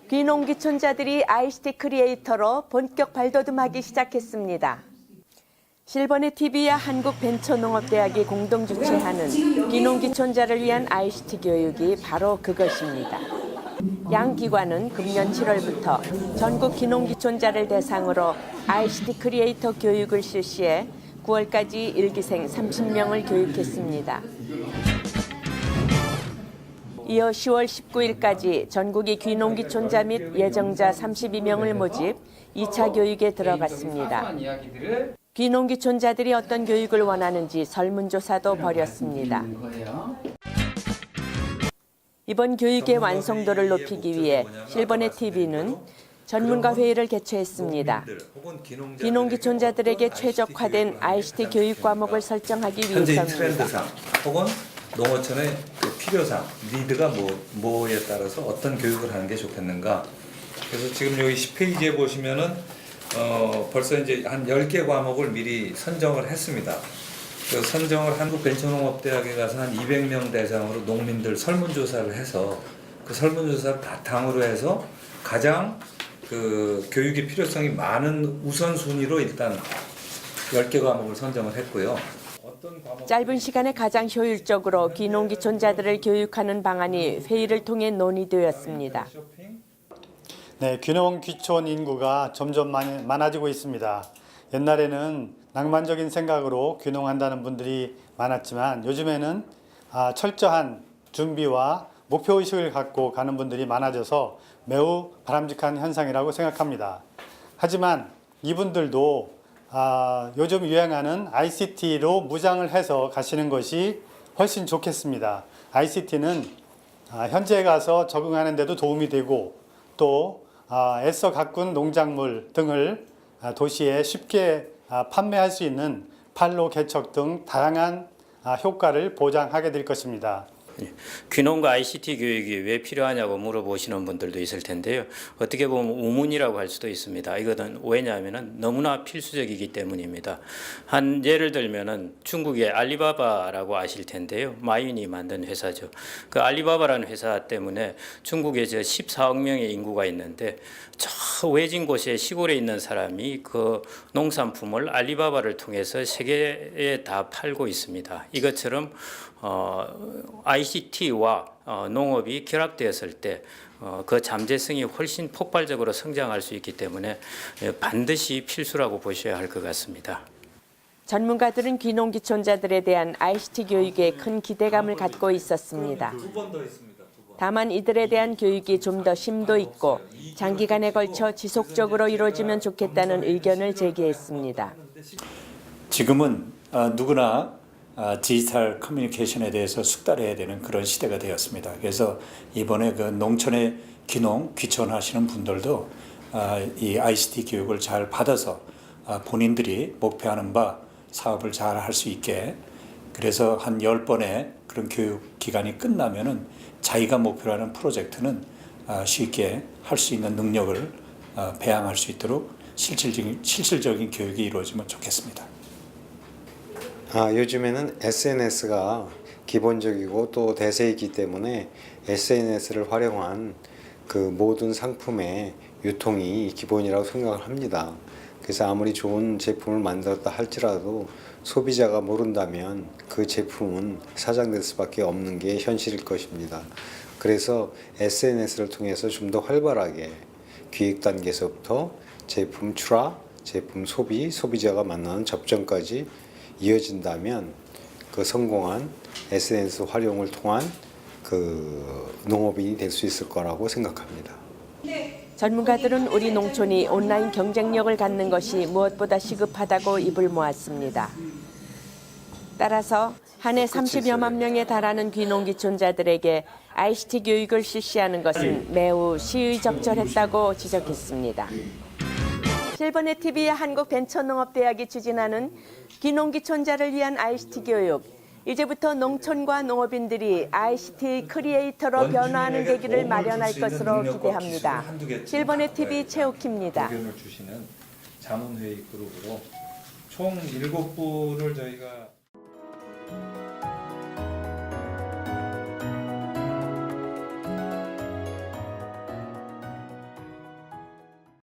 귀농귀촌자들이 ICT 크리에이터로 본격 발돋움하기 시작했습니다. 실버넷 TV와 한국벤처농업대학이 공동 주최하는 귀농귀촌자를 위한 ICT 교육이 바로 그것입니다. 양 기관은 금년 7월부터 전국 귀농귀촌자를 대상으로 ICT 크리에이터 교육을 실시해 9월까지 1기생 30명을 교육했습니다. 이어 10월 19일까지 전국의 귀농귀촌자 및 예정자 32명을 모집 2차 교육에 들어갔습니다. 귀농귀촌자들이 어떤 교육을 원하는지 설문조사도 벌였습니다. 이번 교육의 완성도를 높이기 위해 실버넷 TV는 전문가 회의를 개최했습니다. 귀농귀촌자들에게 최적화된 ICT 교육 과목을 설정하기 위해서입니다. 혹은 농어촌의 필요상, 니드가 뭐에 따라서 어떤 교육을 하는 게 좋겠는가. 그래서 지금 여기 10페이지에 보시면은 벌써 이제 한 10개 과목을 미리 선정을 했습니다. 그 선정을 한국벤처농업대학에 가서 한 200명 대상으로 농민들 설문조사를 해서 그 설문조사를 바탕으로 해서 가장 그 교육의 필요성이 많은 우선순위로 일단 10개 과목을 선정을 했고요. 짧은 시간에 가장 효율적으로 귀농귀촌자들을 교육하는 방안이 회의를 통해 논의되었습니다. 네, 귀농귀촌 인구가 점점 많아지고 있습니다. 옛날에는 낭만적인 생각으로 귀농한다는 분들이 많았지만 요즘에는 철저한 준비와 목표의식을 갖고 가는 분들이 많아져서 매우 바람직한 현상이라고 생각합니다. 하지만 이분들도 요즘 유행하는 ICT로 무장을 해서 가시는 것이 훨씬 좋겠습니다. ICT는 현지에 가서 적응하는 데도 도움이 되고 또 애써 가꾼 농작물 등을 도시에 쉽게 판매할 수 있는 판로 개척 등 다양한 효과를 보장하게 될 것입니다. 귀농과 ICT 교육이 왜 필요하냐고 물어보시는 분들도 있을 텐데요. 어떻게 보면 우문이라고 할 수도 있습니다. 이거는 왜냐하면 너무나 필수적이기 때문입니다. 한 예를 들면은 중국의 알리바바라고 아실 텐데요. 마윈이 만든 회사죠. 그 알리바바라는 회사 때문에 중국에 14억 명의 인구가 있는데 저 외진 곳에 시골에 있는 사람이 그 농산품을 알리바바를 통해서 세계에 다 팔고 있습니다. 이것처럼 ICT와 농업이 결합되었을 때 그 잠재성이 훨씬 폭발적으로 성장할 수 있기 때문에 반드시 필수라고 보셔야 할 것 같습니다. 전문가들은 귀농귀촌자들에 대한 ICT 교육에 큰 기대감을 갖고 있었습니다. 다만 이들에 대한 교육이 좀 더 심도 있고 장기간에 걸쳐 지속적으로 이루어지면 좋겠다는 의견을 제기했습니다. 지금은 누구나 디지털 커뮤니케이션에 대해서 숙달해야 되는 그런 시대가 되었습니다. 그래서 이번에 그 농촌에 귀촌하시는 분들도 이 ICT 교육을 잘 받아서 본인들이 목표하는 바 사업을 잘 할 수 있게, 그래서 한 10번의 그런 교육 기간이 끝나면은 자기가 목표로 하는 프로젝트는 쉽게 할 수 있는 능력을 배양할 수 있도록 실질적인 교육이 이루어지면 좋겠습니다. 요즘에는 SNS가 기본적이고 또 대세이기 때문에 SNS를 활용한 그 모든 상품의 유통이 기본이라고 생각을 합니다. 그래서 아무리 좋은 제품을 만들었다 할지라도 소비자가 모른다면 그 제품은 사장될 수밖에 없는 게 현실일 것입니다. 그래서 SNS를 통해서 좀 더 활발하게 기획 단계에서부터 제품 출하, 제품 소비, 소비자가 만나는 접점까지 이어진다면 그 성공한 SNS 활용을 통한 그 농업인이 될 수 있을 거라고 생각합니다. 전문가들은 우리 농촌이 온라인 경쟁력을 갖는 것이 무엇보다 시급하다고 입을 모았습니다. 따라서 한 해 30여만 명에 달하는 귀농귀촌자들에게 ICT 교육을 실시하는 것은 매우 시의적절했다고 지적했습니다. 실버넷 TV와 한국벤처농업대학이 추진하는 귀농귀촌자를 위한 ICT 교육. 이제부터 농촌과 농업인들이 ICT 크리에이터로 변화하는 계기를 마련할 것으로 기대합니다. 실버넷 TV 최옥희입니다. 의견을 주시는 자문회의 그룹으로 총 7분을 저희가